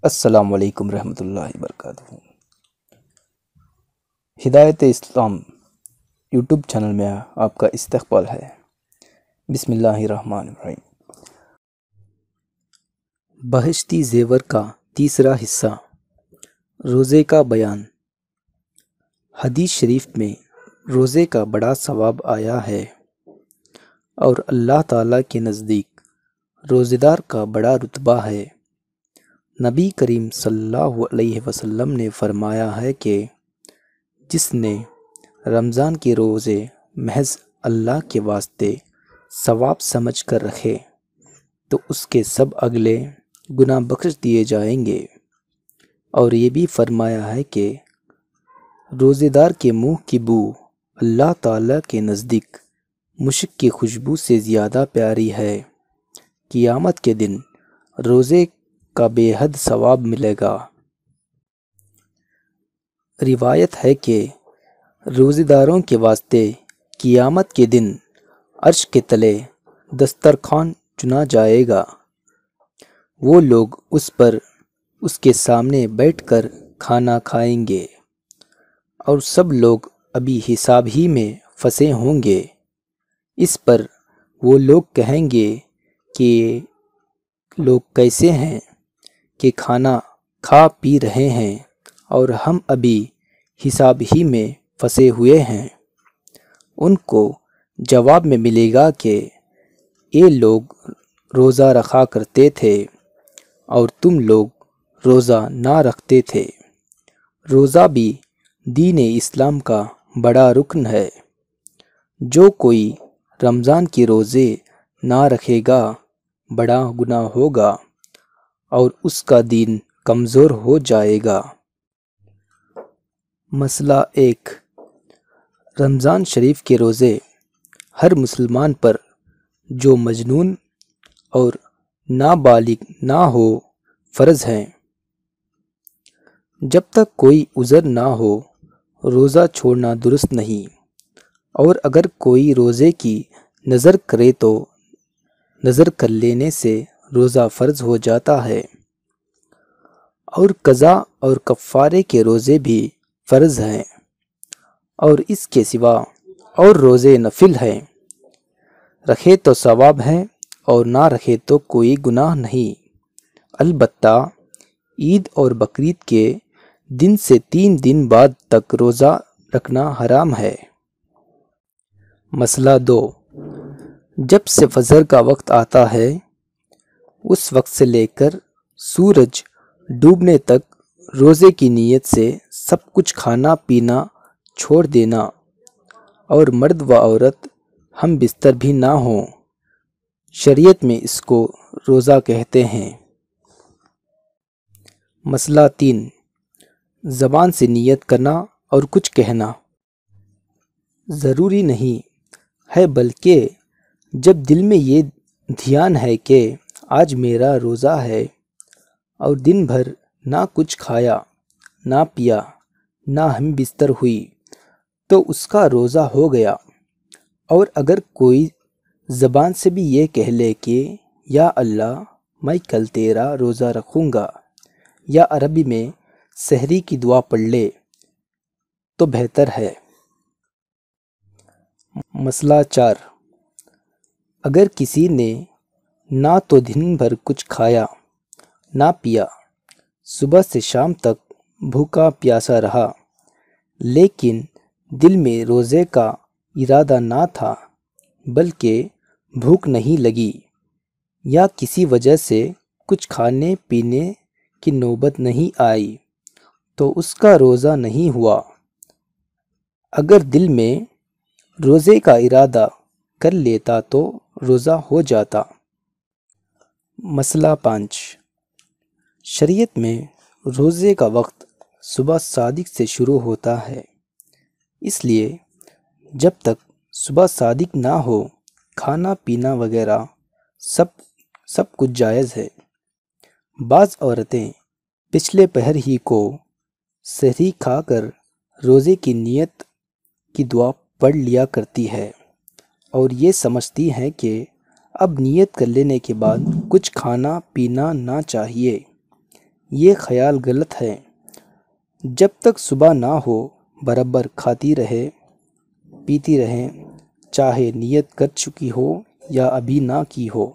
السلام علیکم ورحمۃ اللہ وبرکاتہ۔ ہدایت اسلام یوٹیوب چینل میں آپ کا استقبال ہے۔ بسم اللہ الرحمن الرحیم۔ بہشتی زیور کا تیسرا حصہ، روزے کا بیان۔ حدیث شریف میں روزے کا بڑا ثواب آیا ہے اور اللہ تعالیٰ کے نزدیک روزے دار کا بڑا رتبہ ہے۔ نبی کریم صلی اللہ علیہ وسلم نے فرمایا ہے کہ جس نے رمضان کے روزے محض اللہ کے واسطے ثواب سمجھ کر رکھے تو اس کے سب اگلے گناہ بخش دیے جائیں گے، اور یہ بھی فرمایا ہے کہ روزے دار کے منہ کی بو اللہ تعالیٰ کے نزدیک مشک کی خوشبو سے زیادہ پیاری ہے۔ قیامت کے دن روزے کا بے حد ثواب ملے گا۔ روایت ہے کہ روزے داروں کے واسطے قیامت کے دن عرش کے تلے دسترخوان چنا جائے گا۔ وہ لوگ اس پر اس کے سامنے بیٹھ کر کھانا کھائیں گے، اور سب لوگ ابھی حساب ہی میں پھنسے ہوں گے۔ اس پر وہ لوگ کہیں گے کہ لوگ کیسے ہیں کہ کھانا کھا پی رہے ہیں اور ہم ابھی حساب ہی میں پھنسے ہوئے ہیں۔ ان کو جواب میں ملے گا کہ یہ لوگ روزہ رکھا کرتے تھے اور تم لوگ روزہ نہ رکھتے تھے۔ روزہ بھی دین اسلام کا بڑا رکن ہے۔ جو کوئی رمضان کے روزے نہ رکھے گا بڑا گناہ ہوگا اور اس کا دین کمزور ہو جائے گا۔ مسئلہ 1۔ رمضان شریف کے روزے ہر مسلمان پر جو مجنون اور نابالغ نہ ہو فرض ہیں۔ جب تک کوئی عذر نہ ہو روزہ چھوڑنا درست نہیں، اور اگر کوئی روزے کی نظر کرے تو نظر کر لینے سے روزہ فرض ہو جاتا ہے، اور قضا اور کفارے کے روزے بھی فرض ہیں، اور اس کے سوا اور روزے نفل ہیں۔ رکھے تو ثواب ہے اور نہ رکھے تو کوئی گناہ نہیں۔ البتہ عید اور بقرعید کے دن سے 3 دن بعد تک روزہ رکھنا حرام ہے۔ مسئلہ 2۔ جب سے فجر کا وقت آتا ہے اس وقت سے لے کر سورج ڈوبنے تک روزے کی نیت سے سب کچھ کھانا پینا چھوڑ دینا، اور مرد و عورت ہم بستر بھی نہ ہوں۔ شریعت میں اس کو روزہ کہتے ہیں۔ مسئلہ 3۔ زبان سے نیت کرنا اور کچھ کہنا ضروری نہیں ہے، بلکہ جب دل میں یہ دھیان ہے کہ آج میرا روزہ ہے اور دن بھر نہ کچھ کھایا نہ پیا نہ ہم بستر ہوئی تو اس کا روزہ ہو گیا۔ اور اگر کوئی زبان سے بھی یہ کہہ لے کہ یا اللہ میں کل تیرا روزہ رکھوں گا، یا عربی میں سحری کی دعا پڑھ لے تو بہتر ہے۔ مسئلہ 4۔ اگر کسی نے نہ تو دن بھر کچھ کھایا نہ پیا، صبح سے شام تک بھوکا پیاسا رہا، لیکن دل میں روزے کا ارادہ نہ تھا بلکہ بھوک نہیں لگی، یا کسی وجہ سے کچھ کھانے پینے کی نوبت نہیں آئی، تو اس کا روزہ نہیں ہوا۔ اگر دل میں روزے کا ارادہ کر لیتا تو روزہ ہو جاتا۔ مسئلہ 5۔ شریعت میں روزے کا وقت صبح صادق سے شروع ہوتا ہے، اس لیے جب تک صبح صادق نہ ہو کھانا پینا وغیرہ سب کچھ جائز ہے۔ بعض عورتیں پچھلے پہر ہی کو سحری کھا کر روزے کی نیت کی دعا پڑھ لیا کرتی ہے، اور یہ سمجھتی ہیں کہ اب نیت کر لینے کے بعد کچھ کھانا پینا نہ چاہیے۔ یہ خیال غلط ہے۔ جب تک صبح نہ ہو برابر کھاتی رہے پیتی رہے، چاہے نیت کر چکی ہو یا ابھی نہ کی ہو۔